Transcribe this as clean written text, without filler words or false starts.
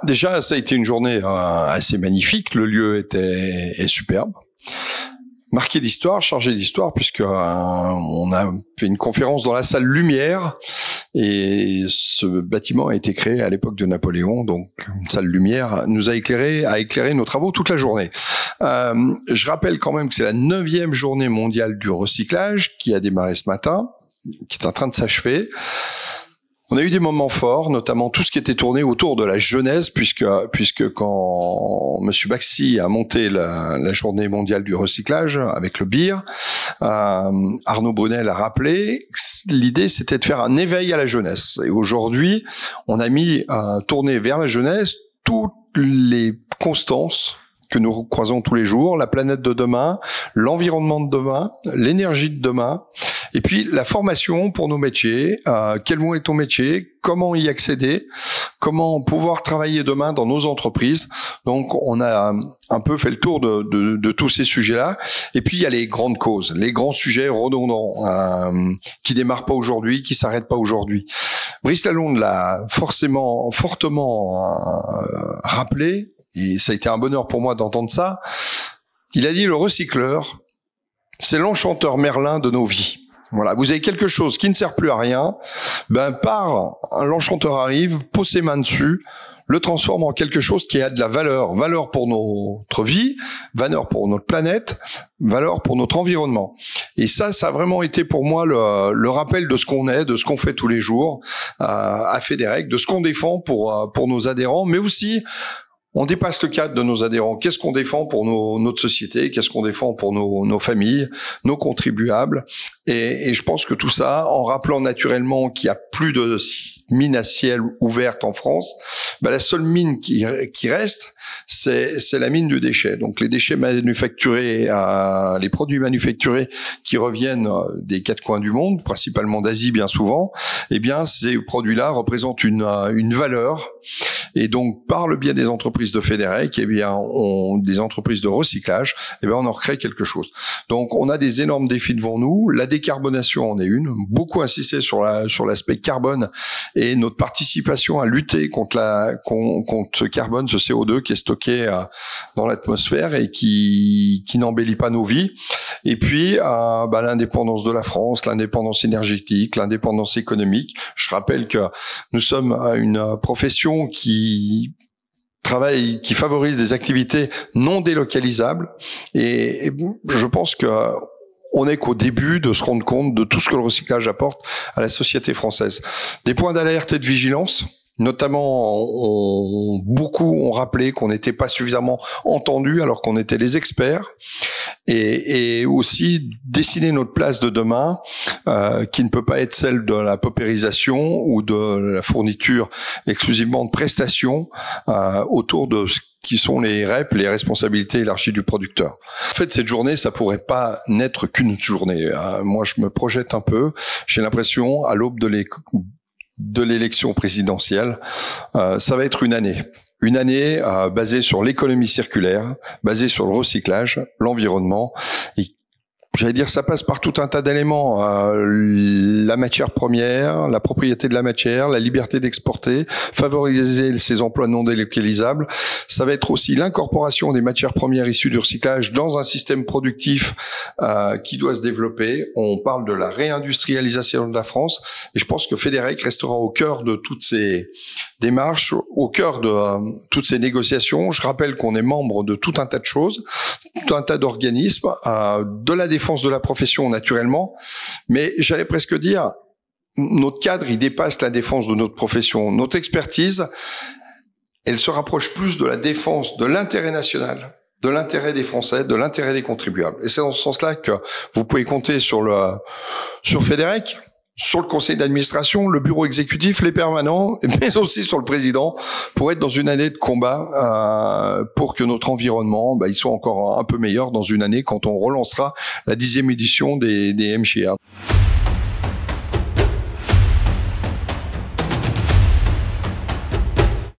Déjà, ça a été une journée assez magnifique. Le lieu est superbe, marqué d'histoire, chargé d'histoire, puisque on a fait une conférence dans la salle Lumière. Et ce bâtiment a été créé à l'époque de Napoléon, donc une salle Lumière a éclairé nos travaux toute la journée. Je rappelle quand même que c'est la 9e journée mondiale du recyclage qui a démarré ce matin, qui est en train de s'achever. On a eu des moments forts, notamment tout ce qui était tourné autour de la jeunesse, puisque quand Monsieur Baxi a monté la journée mondiale du recyclage avec le BIR, Arnaud Brunel a rappelé, l'idée c'était de faire un éveil à la jeunesse. Et aujourd'hui, on a mis tourner vers la jeunesse toutes les constances que nous croisons tous les jours, la planète de demain, l'environnement de demain, l'énergie de demain, et puis la formation pour nos métiers, quels vont être nos métiers, comment y accéder, comment pouvoir travailler demain dans nos entreprises. Donc on a un peu fait le tour de tous ces sujets-là. Et puis il y a les grandes causes, les grands sujets redondants, qui démarrent pas aujourd'hui, qui s'arrêtent pas aujourd'hui. Brice Lalonde l'a fortement rappelé, et ça a été un bonheur pour moi d'entendre ça. Il a dit: le recycleur, c'est l'enchanteur Merlin de nos vies. Voilà, vous avez quelque chose qui ne sert plus à rien, l'enchanteur arrive, pose ses mains dessus, le transforme en quelque chose qui a de la valeur. Valeur pour notre vie, valeur pour notre planète, valeur pour notre environnement. Et ça a vraiment été pour moi le rappel de ce qu'on est, de ce qu'on fait tous les jours à Fédérec, de ce qu'on défend pour nos adhérents, mais aussi on dépasse le cadre de nos adhérents. Qu'est-ce qu'on défend pour notre société? Qu'est-ce qu'on défend pour nos familles, nos contribuables? Et je pense que tout ça, en rappelant naturellement qu'il y a plus de mines à ciel ouvertes en France, la seule mine qui reste, c'est la mine du déchet. Donc les déchets manufacturés, les produits manufacturés qui reviennent des quatre coins du monde, principalement d'Asie bien souvent, eh bien ces produits-là représentent une valeur. Et donc par le biais des entreprises de Fédérec, eh bien des entreprises de recyclage, eh bien on en recrée quelque chose. Donc on a des énormes défis devant nous. La décarbonation en est une. Beaucoup insisté sur l'aspect carbone et notre participation à lutter contre ce carbone, ce CO2 qui est stocké dans l'atmosphère et qui n'embellit pas nos vies. Et puis l'indépendance de la France, l'indépendance énergétique, l'indépendance économique. Je rappelle que nous sommes une profession qui favorise des activités non délocalisables, et je pense que on n'est qu'au début de se rendre compte de tout ce que le recyclage apporte à la société française. Des points d'alerte et de vigilance. Notamment, beaucoup ont rappelé qu'on n'était pas suffisamment entendus alors qu'on était les experts, et aussi dessiner notre place de demain, qui ne peut pas être celle de la paupérisation ou de la fourniture exclusivement de prestations autour de ce qui sont les REP, les responsabilités élargies du producteur. En fait, cette journée, ça pourrait pas n'être qu'une journée. Moi, je me projette un peu. J'ai l'impression, à l'aube de l'élection présidentielle, ça va être une année. Une année basée sur l'économie circulaire, basée sur le recyclage, l'environnement. Et j'allais dire, ça passe par tout un tas d'éléments. La matière première, la propriété de la matière, la liberté d'exporter, favoriser ces emplois non délocalisables. Ça va être aussi l'incorporation des matières premières issues du recyclage dans un système productif qui doit se développer. On parle de la réindustrialisation de la France, et je pense que Fédérec restera au cœur de toutes ces démarches, au cœur de toutes ces négociations. Je rappelle qu'on est membre de tout un tas de choses, tout un tas d'organismes, de la défense de la profession naturellement, mais j'allais presque dire, notre cadre, il dépasse la défense de notre profession. Notre expertise, elle se rapproche plus de la défense de l'intérêt national, de l'intérêt des Français, de l'intérêt des contribuables. Et c'est dans ce sens-là que vous pouvez compter sur Fédérec, sur le conseil d'administration, le bureau exécutif, les permanents, mais aussi sur le président, pour être dans une année de combat, pour que notre environnement, il soit encore un peu meilleur dans une année quand on relancera la 10e édition des MCR.